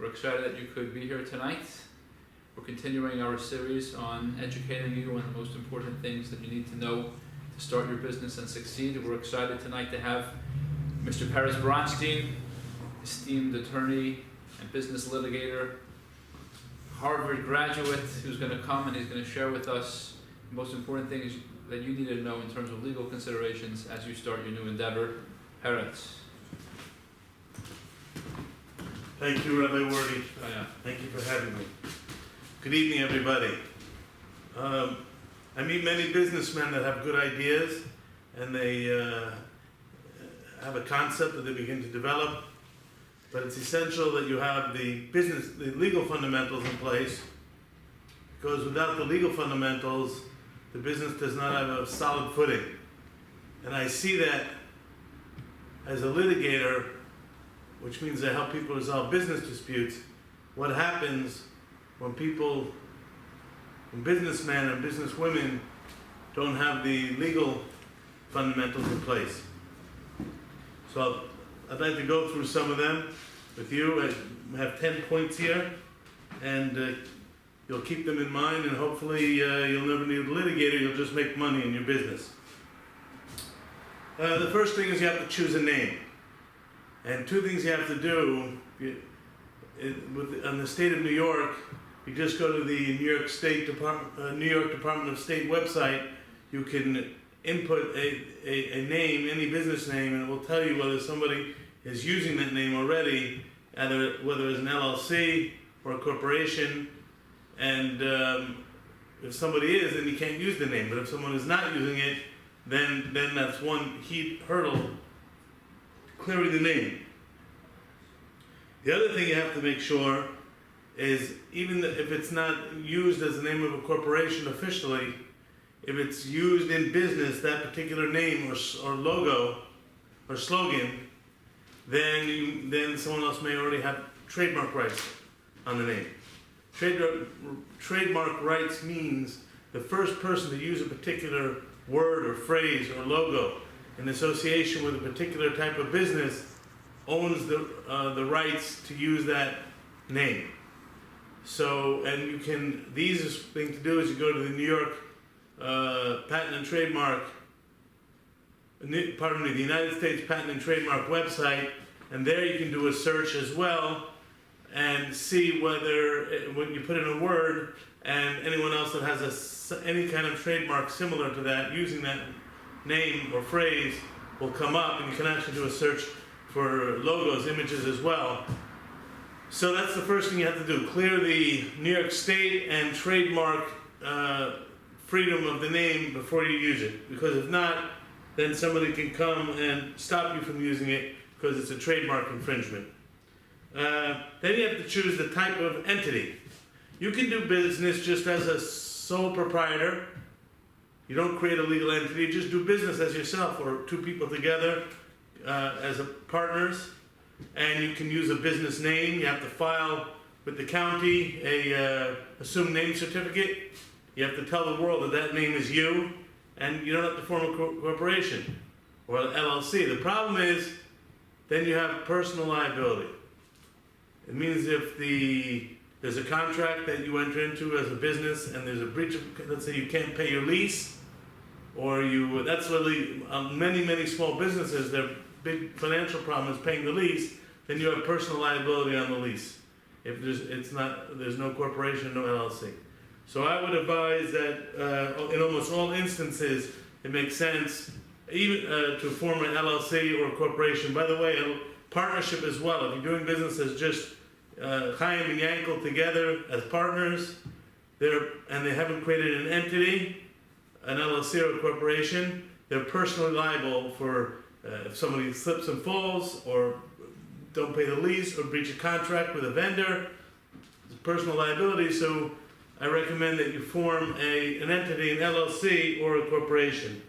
We're excited that you could be here tonight. We're continuing our series on educating you on the most important things that you need to know to start your business and succeed. We're excited tonight to have Mr. Peretz Bronstein, esteemed attorney and business litigator, Harvard graduate, who's going to come and he's going to share with us the most important things that you need to know in terms of legal considerations as you start your new endeavor. Peretz. Thank you, Rabbi Wordy. Oh, yeah. Thank you for having me. Good evening, everybody. I meet many businessmen that have good ideas and they have a concept that they begin to develop, but it's essential that you have the legal fundamentals in place, because without the legal fundamentals, the business does not have a solid footing. And I see that as a litigator, which means I help people resolve business disputes. What happens when businessmen and businesswomen don't have the legal fundamentals in place? So I'd like to go through some of them with you. I have 10 points here, and you'll keep them in mind, and hopefully you'll never need a litigator, you'll just make money in your business. The first thing is you have to choose a name. And two things you have to do. On the state of New York, you just go to the New York Department of State website. You can input a name, any business name, and it will tell you whether somebody is using that name already, whether it's an LLC or a corporation. And if somebody is, then you can't use the name. But if someone is not using it, then that's one hurdle. Clearing the name. The other thing you have to make sure is, even if it's not used as the name of a corporation officially, if it's used in business, that particular name or logo or slogan, then someone else may already have trademark rights on the name. Trademark rights means the first person to use a particular word or phrase or logo in association with a particular type of business owns the rights to use that name. So, and you can, the easiest thing to do is you go to the New York Patent and Trademark, the United States Patent and Trademark website, and there you can do a search as well and see whether, when you put in a word, and anyone else that has any kind of trademark similar to that, using that name or phrase, will come up, and you can actually do a search for logos, images as well. So that's the first thing you have to do. Clear the New York State and trademark freedom of the name before you use it. Because if not, then somebody can come and stop you from using it because it's a trademark infringement. Then you have to choose the type of entity. You can do business just as a sole proprietor. You don't create a legal entity, you just do business as yourself or two people together as partners. And you can use a business name. You have to file with the county a assumed name certificate. You have to tell the world that name is you, and you don't have to form a corporation or an LLC. The problem is, then you have personal liability. It means if there's a contract that you enter into as a business and there's a breach of, let's say you can't pay your lease, or that's really, many small businesses, their big financial problem is paying the lease, then you have personal liability on the lease. If there's no corporation, no LLC. So I would advise that in almost all instances, it makes sense even to form an LLC or a corporation. By the way, a partnership as well. If you're doing business as just Chaim and Yankel together as partners, and they haven't created an entity, an LLC or a corporation, they're personally liable for if somebody slips and falls or don't pay the lease or breach a contract with a vendor. It's personal liability, so I recommend that you form an entity, an LLC or a corporation.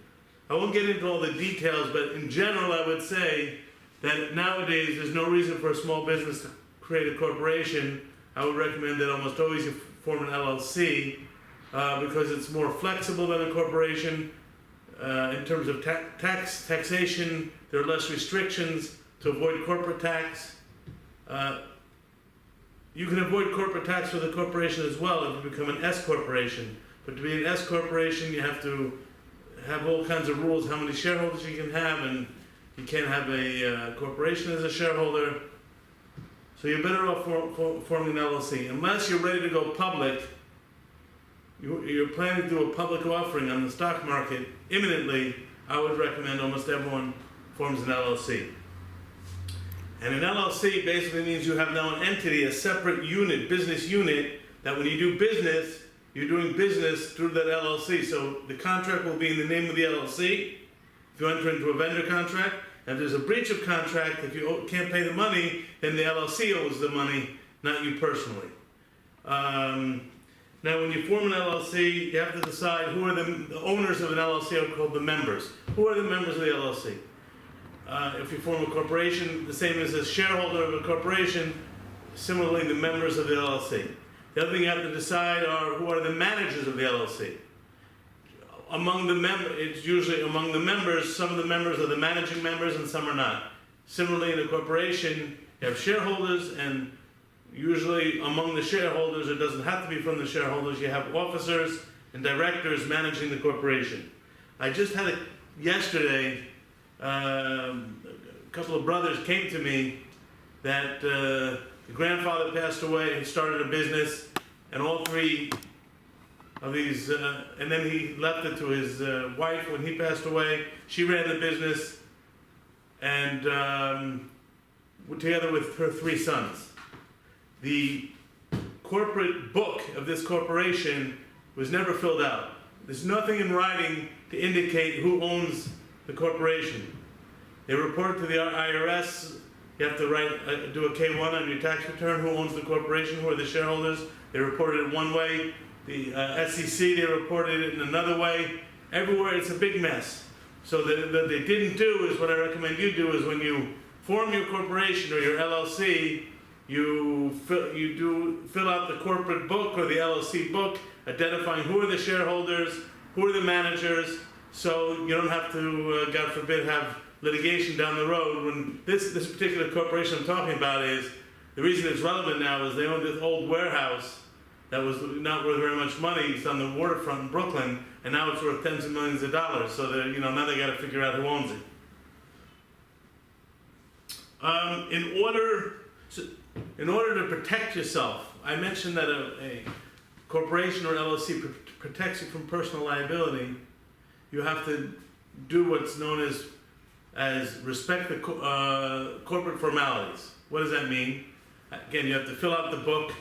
I won't get into all the details, but in general I would say that nowadays there's no reason for a small business to create a corporation. I would recommend that almost always you form an LLC because it's more flexible than a corporation. In terms of taxation, there are less restrictions to avoid corporate tax. You can avoid corporate tax with a corporation as well if you become an S corporation. But to be an S corporation, you have to have all kinds of rules, how many shareholders you can have, and you can't have a corporation as a shareholder. So you're better off forming an LLC. Unless you're ready to go public, you're planning to do a public offering on the stock market imminently, I would recommend almost everyone forms an LLC. And an LLC basically means you have now an entity, a separate unit, business unit, that when you do business, you're doing business through that LLC. So the contract will be in the name of the LLC. If you enter into a vendor contract, and if there's a breach of contract, if you can't pay the money, then the LLC owes the money, not you personally. Now, when you form an LLC, you have to decide who are the owners of an LLC are called the members. Who are the members of the LLC? If you form a corporation, the same as a shareholder of a corporation, similarly the members of the LLC. The other thing you have to decide are who are the managers of the LLC. Among the it's usually among the members, some of the members are the managing members and some are not. Similarly, in a corporation, you have shareholders, and usually among the shareholders, it doesn't have to be from the shareholders, you have officers and directors managing the corporation. I just had it yesterday, a couple of brothers came to me that the grandfather passed away and started a business, and all three of these, and then he left it to his wife when he passed away. She ran the business, and together with her three sons. The corporate book of this corporation was never filled out. There's nothing in writing to indicate who owns the corporation. They report to the IRS. You have to do a K-1 on your tax return. Who owns the corporation? Who are the shareholders? They reported it one way. The SEC, they reported it in another way. Everywhere, it's a big mess. So what they didn't do is what I recommend you do is when you form your corporation or your LLC, you fill out the corporate book or the LLC book, identifying who are the shareholders, who are the managers, so you don't have to, God forbid, have litigation down the road. When this particular corporation I'm talking about is, the reason it's relevant now is they own this old warehouse that was not worth very much money. It's on the waterfront in Brooklyn, and now it's worth tens of millions of dollars. So now they got to figure out who owns it. In order to protect yourself, I mentioned that a corporation or LLC protects you from personal liability. You have to do what's known as respect the corporate formalities. What does that mean? Again, you have to fill out the book,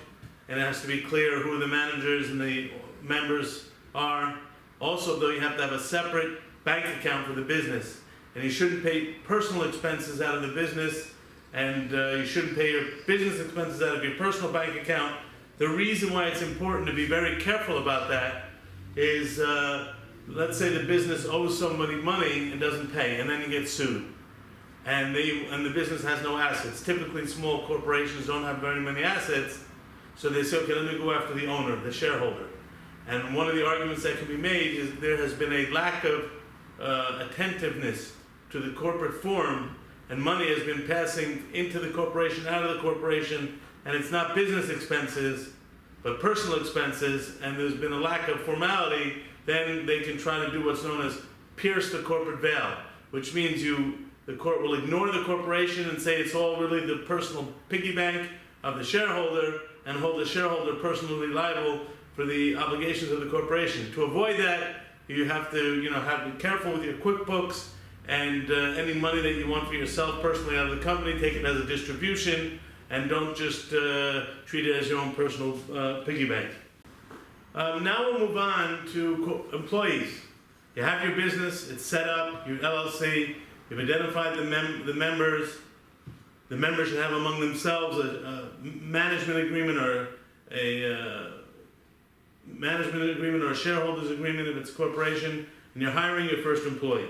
and it has to be clear who the managers and the members are. Also, though, you have to have a separate bank account for the business, and you shouldn't pay personal expenses out of the business, and you shouldn't pay your business expenses out of your personal bank account. The reason why it's important to be very careful about that is, let's say the business owes somebody money and doesn't pay, and then you get sued, and the business has no assets. Typically, small corporations don't have very many assets, so they say, okay, let me go after the owner, the shareholder. And one of the arguments that can be made is there has been a lack of attentiveness to the corporate form, and money has been passing into the corporation, out of the corporation, and it's not business expenses, but personal expenses, and there's been a lack of formality. Then they can try to do what's known as pierce the corporate veil, which means the court will ignore the corporation and say it's all really the personal piggy bank of the shareholder, and hold the shareholder personally liable for the obligations of the corporation. To avoid that, you have to be careful with your QuickBooks, and any money that you want for yourself personally out of the company, take it as a distribution, and don't just treat it as your own personal piggy bank. Now we'll move on to employees. You have your business, it's set up, your LLC, you've identified the members. The members should have among themselves a management agreement or a shareholders agreement if it's a corporation, and you're hiring your first employee.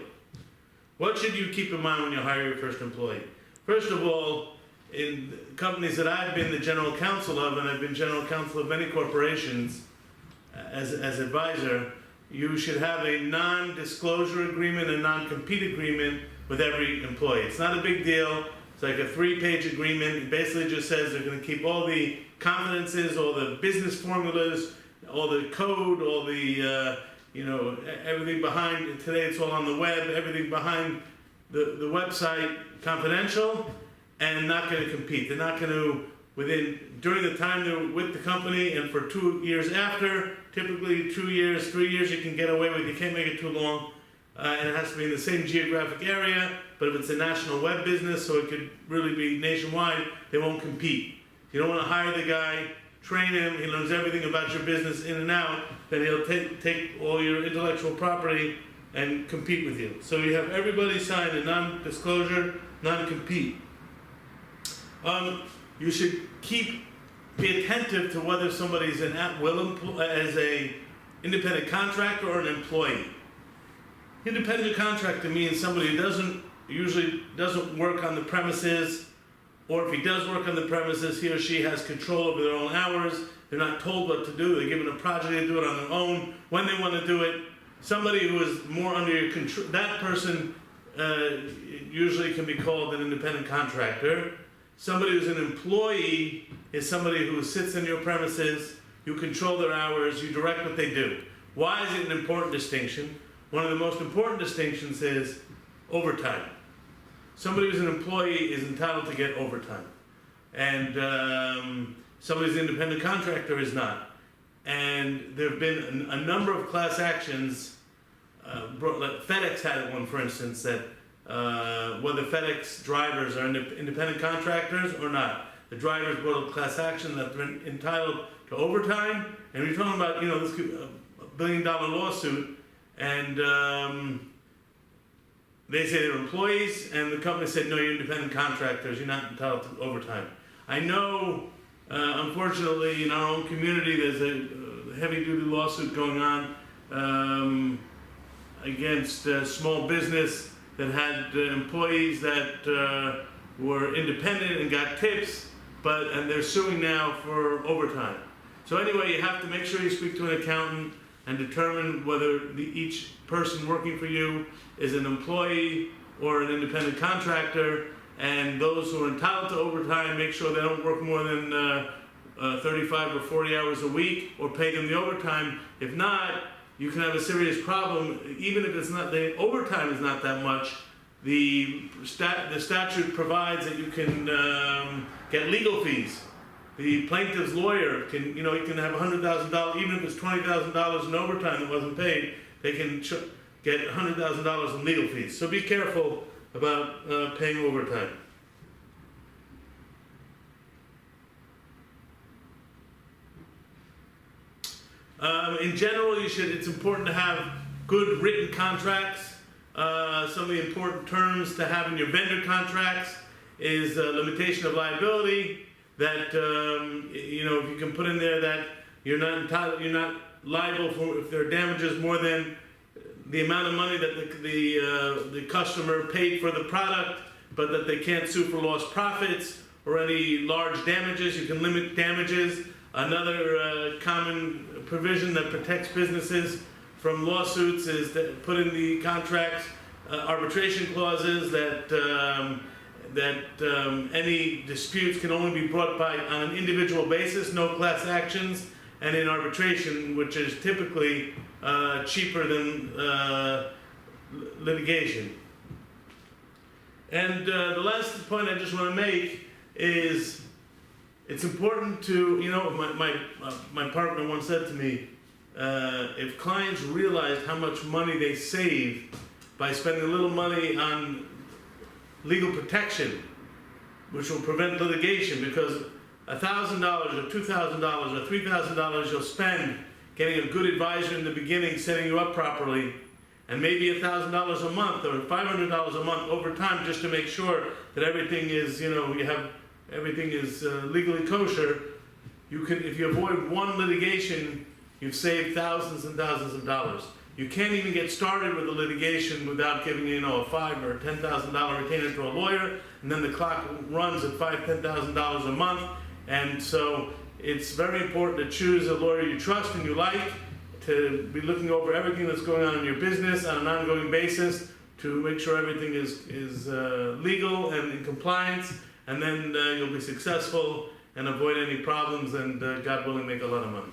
What should you keep in mind when you hire your first employee? First of all, in companies that I've been the general counsel of, and I've been general counsel of many corporations as advisor, you should have a non-disclosure agreement and non-compete agreement with every employee. It's not a big deal. It's like a 3-page agreement. It basically just says they're going to keep all the confidences, all the business formulas, all the code, all the everything behind. Today it's all on the web. Everything behind the website confidential, and not going to compete. They're not going to during the time they're with the company, and for 2 years after. Typically 2 years, 3 years you can get away with. You can't make it too long, and it has to be in the same geographic area. But if it's a national web business, so it could really be nationwide, they won't compete. You don't want to hire the guy, train him, he learns everything about your business in and out, then he'll take all your intellectual property and compete with you. So you have everybody sign a non-disclosure, non-compete. You should be attentive to whether somebody's an at-will as a independent contractor or an employee. Independent contractor means somebody who usually doesn't work on the premises, or if he does work on the premises, he or she has control over their own hours. They're not told what to do. They're given a project to do it on their own when they want to do it. Somebody who is more under your control, that person usually can be called an independent contractor. Somebody who's an employee is somebody who sits in your premises, you control their hours, you direct what they do. Why is it an important distinction? One of the most important distinctions is overtime. Somebody who's an employee is entitled to get overtime. And somebody who's an independent contractor is not. And there have been a number of class actions. Like FedEx had one, for instance, that whether FedEx drivers are independent contractors or not. The drivers brought a class action that they're entitled to overtime, and we're talking about this could, $1 billion lawsuit, and they say they're employees, and the company said no, you're independent contractors, you're not entitled to overtime. I know, unfortunately, in our own community, there's a heavy-duty lawsuit going on against small business that had employees that were independent and got tips, and they're suing now for overtime. So anyway, you have to make sure you speak to an accountant and determine whether each person working for you is an employee or an independent contractor, and those who are entitled to overtime, make sure they don't work more than 35 or 40 hours a week, or pay them the overtime. If not, you can have a serious problem. Even if it's not, the overtime is not that much, the statute provides that you can get legal fees. The plaintiff's lawyer can, you can have $100,000, even if it's $20,000 in overtime that wasn't paid, they can get $100,000 in legal fees. So be careful about paying overtime. In general, it's important to have good written contracts. Some of the important terms to have in your vendor contracts is limitation of liability. That if you can put in there that you're not liable for if there are damages more than the amount of money that the customer paid for the product, but that they can't sue for lost profits or any large damages. You can limit damages. Another common provision that protects businesses from lawsuits is that put in the contracts arbitration clauses that any disputes can only be brought on an individual basis, no class actions, and in arbitration, which is typically cheaper than litigation. And the last point I just want to make is it's important to, my partner once said to me, if clients realized how much money they save by spending a little money on legal protection, which will prevent litigation, because $1,000 or $2,000 or $3,000 you'll spend getting a good advisor in the beginning, setting you up properly, and maybe $1,000 a month or $500 a month over time, just to make sure that everything is, everything is legally kosher. If you avoid one litigation, you've saved thousands and thousands of dollars. You can't even get started with the litigation without giving a $5,000 or $10,000 retainer to a lawyer, and then the clock runs at $5,000, $10,000 a month. And so it's very important to choose a lawyer you trust and you like, to be looking over everything that's going on in your business on an ongoing basis, to make sure everything is legal and in compliance, and then you'll be successful and avoid any problems, and God willing, make a lot of money.